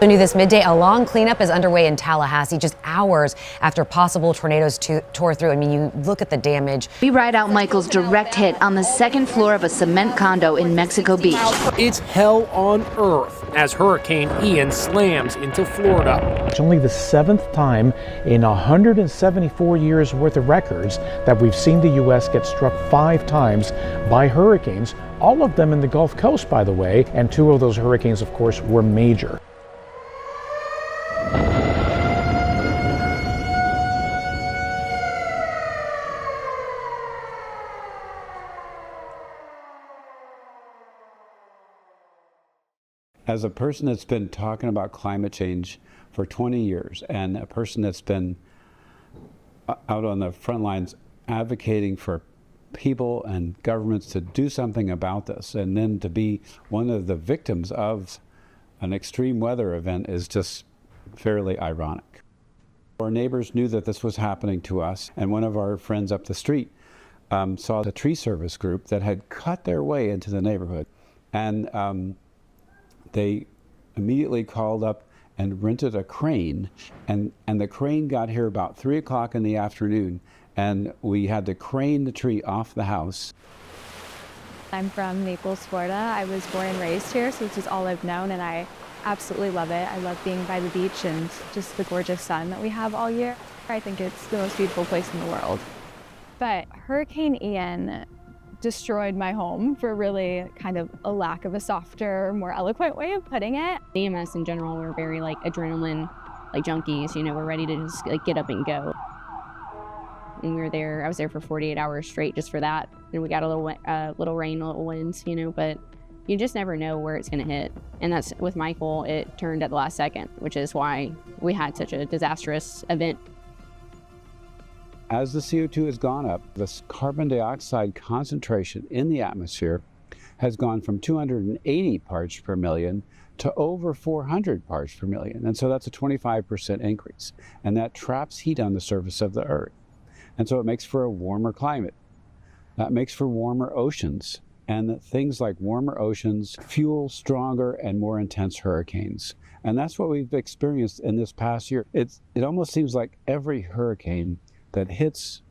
New this midday, a long cleanup is underway in Tallahassee just hours after possible tornadoes tore through. I mean, you look at the damage. We ride out Michael's direct hit on the second floor of a cement condo in Mexico Beach. It's hell on earth as Hurricane Ian slams into Florida. It's only the 7th time in 174 years worth of records that we've seen the U.S. get struck 5 times by hurricanes, all of them in the Gulf Coast, by the way, and 2 of those hurricanes, of course, were major. As a person that's been talking about climate change for 20 years and a person that's been out on the front lines advocating for people and governments to do something about this, and then to be one of the victims of an extreme weather event is just fairly ironic. Our neighbors knew that this was happening to us, and one of our friends up the street saw the tree service group that had cut their way into the neighborhood, and they immediately called up and rented a crane, and the crane got here about 3 o'clock in the afternoon, and we had to crane the tree off the house. I'm from Naples, Florida. I was born and raised here, so this is all I've known, and I absolutely love it. I love being by the beach and just the gorgeous sun that we have all year. I think it's the most beautiful place in the world. But Hurricane Ian destroyed my home, for really kind of a lack of a softer, more eloquent way of putting it. EMS in general, we're very like adrenaline, like junkies, you know, we're ready to just like get up and go. And we were there, I was there for 48 hours straight just for that. And we got a little rain, a little winds, you know, but you just never know where it's gonna hit. And that's, with Michael, it turned at the last second, which is why we had such a disastrous event. As the CO2 has gone up, the carbon dioxide concentration in the atmosphere has gone from 280 parts per million to over 400 parts per million. And so that's a 25% increase. And that traps heat on the surface of the Earth. And so it makes for a warmer climate. That makes for warmer oceans. And things like warmer oceans fuel stronger and more intense hurricanes. And that's what we've experienced in this past year. It almost seems like every hurricane that hits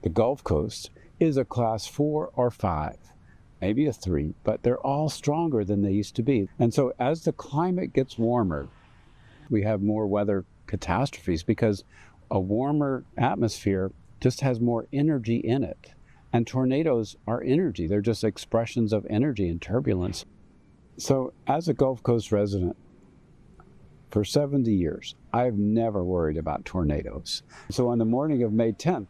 the Gulf Coast is a class 4 or 5, maybe a 3, but they're all stronger than they used to be. And so as the climate gets warmer, we have more weather catastrophes because a warmer atmosphere just has more energy in it. And tornadoes are energy. They're just expressions of energy and turbulence. So as a Gulf Coast resident, for 70 years, I've never worried about tornadoes. So on the morning of May 10th,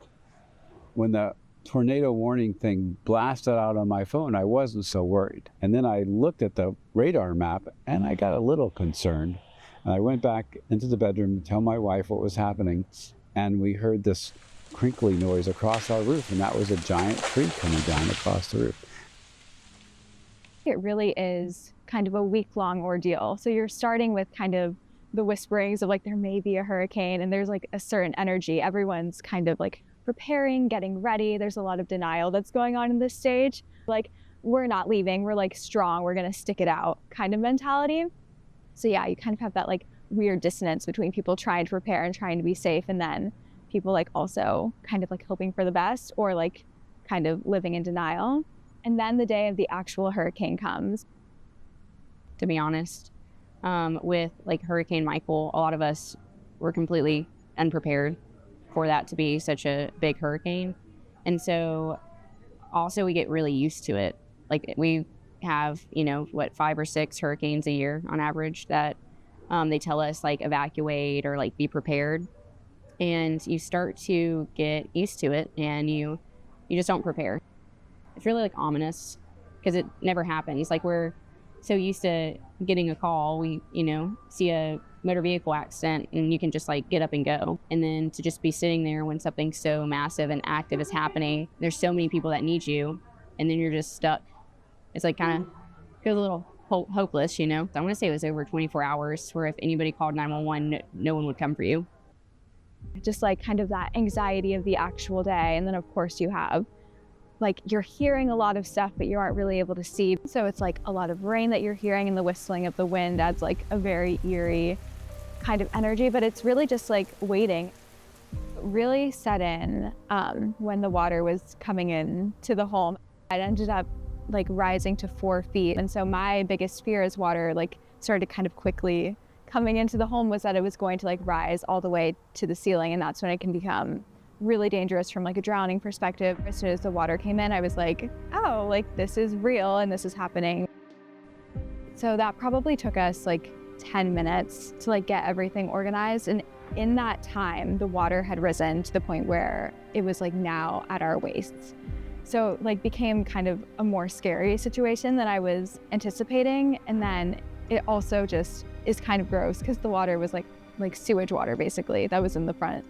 when the tornado warning thing blasted out on my phone, I wasn't so worried. And then I looked at the radar map and I got a little concerned. And I went back into the bedroom to tell my wife what was happening. And we heard this crinkly noise across our roof, and that was a giant tree coming down across the roof. It really is kind of a week-long ordeal. So you're starting with kind of the whisperings of like there may be a hurricane, and there's like a certain energy. Everyone's kind of like preparing, getting ready. There's a lot of denial that's going on in this stage. Like, we're not leaving, we're like strong, we're gonna stick it out kind of mentality. So yeah, you kind of have that like weird dissonance between people trying to prepare and trying to be safe, and then people like also kind of like hoping for the best or like kind of living in denial. And then the day of the actual hurricane comes. To be honest, with like Hurricane Michael, a lot of us were completely unprepared for that to be such a big hurricane. And so also we get really used to it. Like, we have, you know, 5 or 6 hurricanes a year on average that they tell us like evacuate or like be prepared. And you start to get used to it and you just don't prepare. It's really like ominous because it never happens. Like, we're so used to getting a call, we, you know, see a motor vehicle accident and you can just like get up and go. And then to just be sitting there when something so massive and active is happening, there's so many people that need you, and then you're just stuck. It's like kind of feels a little hopeless, you know. I want to say it was over 24 hours where if anybody called 911, no one would come for you. Just like kind of that anxiety of the actual day. And then of course you have like you're hearing a lot of stuff, but you aren't really able to see. So it's like a lot of rain that you're hearing, and the whistling of the wind adds like a very eerie kind of energy, but it's really just like waiting. Really set in when the water was coming in to the home. It ended up like rising to 4 feet. And so my biggest fear as water like started kind of quickly coming into the home was that it was going to like rise all the way to the ceiling. And that's when it can become really dangerous from like a drowning perspective. As soon as the water came in, I was like, oh, like this is real and this is happening. So that probably took us like 10 minutes to like get everything organized. And in that time, the water had risen to the point where it was like now at our waists. So like became kind of a more scary situation than I was anticipating. And then it also just is kind of gross because the water was like sewage water basically that was in the front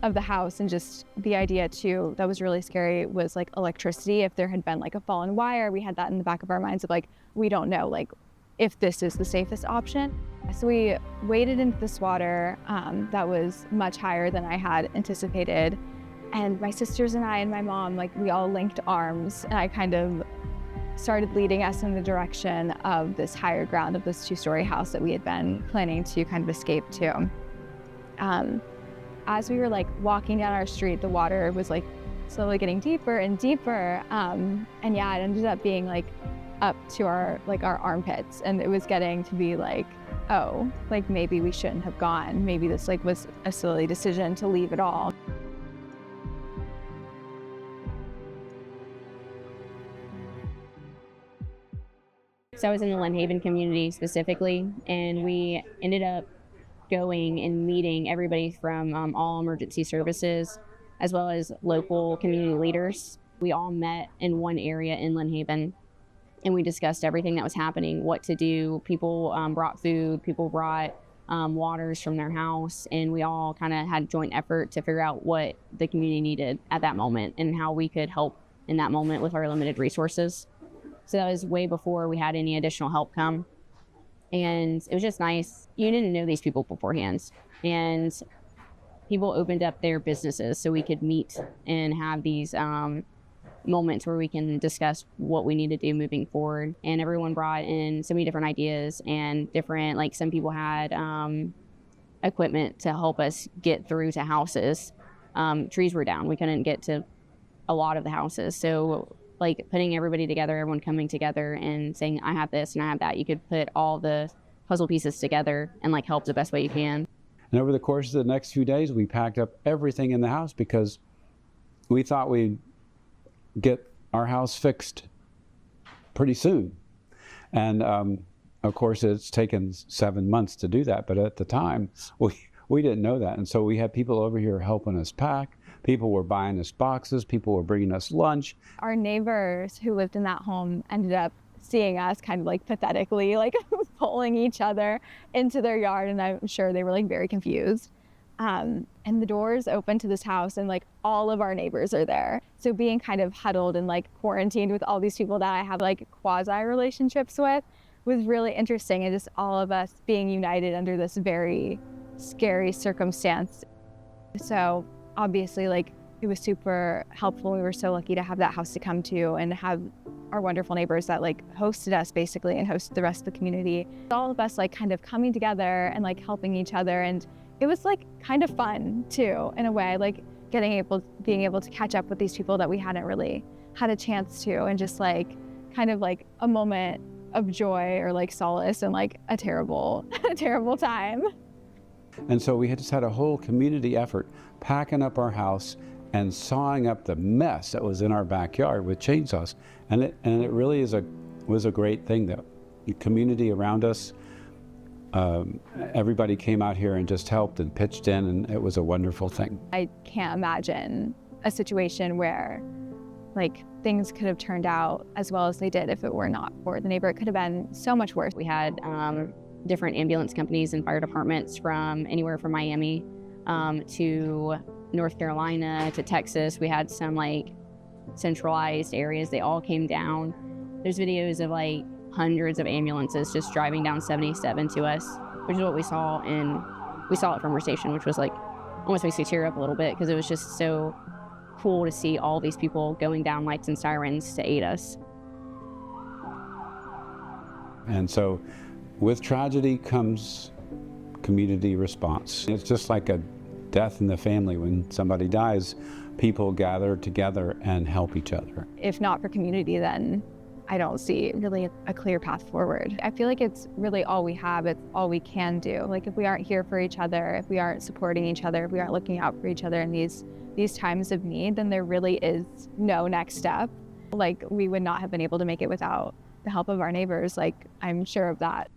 of the house. And just the idea too, that was really scary, was like electricity. If there had been like a fallen wire, we had that in the back of our minds of like, we don't know like if this is the safest option. So we waded into this water that was much higher than I had anticipated. And my sisters and I and my mom, like we all linked arms, and I kind of started leading us in the direction of this higher ground of this 2-story house that we had been planning to kind of escape to. As we were like walking down our street, the water was like slowly getting deeper and deeper. And yeah, it ended up being like up to our armpits, and it was getting to be like, oh, like maybe we shouldn't have gone. Maybe this like was a silly decision to leave it all. So I was in the Lynn Haven community specifically, and we ended up going and meeting everybody from all emergency services, as well as local community leaders. We all met in one area in Lynn Haven, and we discussed everything that was happening, what to do. People brought food, people brought waters from their house, and we all kind of had joint effort to figure out what the community needed at that moment and how we could help in that moment with our limited resources. So that was way before we had any additional help come. And it was just nice. You didn't know these people beforehand. And people opened up their businesses so we could meet and have these moments where we can discuss what we need to do moving forward. And everyone brought in so many different ideas and different, like some people had equipment to help us get through to houses. Trees were down. We couldn't get to a lot of the houses. So like putting everybody together, everyone coming together and saying, I have this and I have that. You could put all the puzzle pieces together and like help the best way you can. And over the course of the next few days, we packed up everything in the house because we thought we'd get our house fixed pretty soon. And of course, it's taken 7 months to do that. But at the time, we didn't know that. And so we had people over here helping us pack. People were buying us boxes. People were bringing us lunch. Our neighbors who lived in that home ended up seeing us kind of like pathetically, like pulling each other into their yard. And I'm sure they were like very confused. And the doors open to this house and like all of our neighbors are there. So being kind of huddled and like quarantined with all these people that I have like quasi relationships with was really interesting. And just all of us being united under this very scary circumstance. So obviously, like, it was super helpful. We were so lucky to have that house to come to and have our wonderful neighbors that like hosted us basically and hosted the rest of the community. All of us like kind of coming together and like helping each other. And it was like kind of fun too, in a way, like being able to catch up with these people that we hadn't really had a chance to, and just like kind of like a moment of joy or like solace and like a terrible time. And so we had just had a whole community effort packing up our house and sawing up the mess that was in our backyard with chainsaws. And it really was a great thing, though. The community around us, everybody came out here and just helped and pitched in, and it was a wonderful thing. I can't imagine a situation where like things could have turned out as well as they did if it were not for the neighbor. It could have been so much worse. We had different ambulance companies and fire departments from anywhere from Miami to North Carolina to Texas. We had some like centralized areas. They all came down. There's videos of like hundreds of ambulances just driving down 77 to us, which is what we saw it from our station, which was like almost makes me tear up a little bit because it was just so cool to see all these people going down lights and sirens to aid us. And so with tragedy comes community response. It's just like a death in the family. When somebody dies, people gather together and help each other. If not for community, then I don't see really a clear path forward. I feel like it's really all we have, it's all we can do. Like if we aren't here for each other, if we aren't supporting each other, if we aren't looking out for each other in these times of need, then there really is no next step. Like we would not have been able to make it without the help of our neighbors. Like I'm sure of that.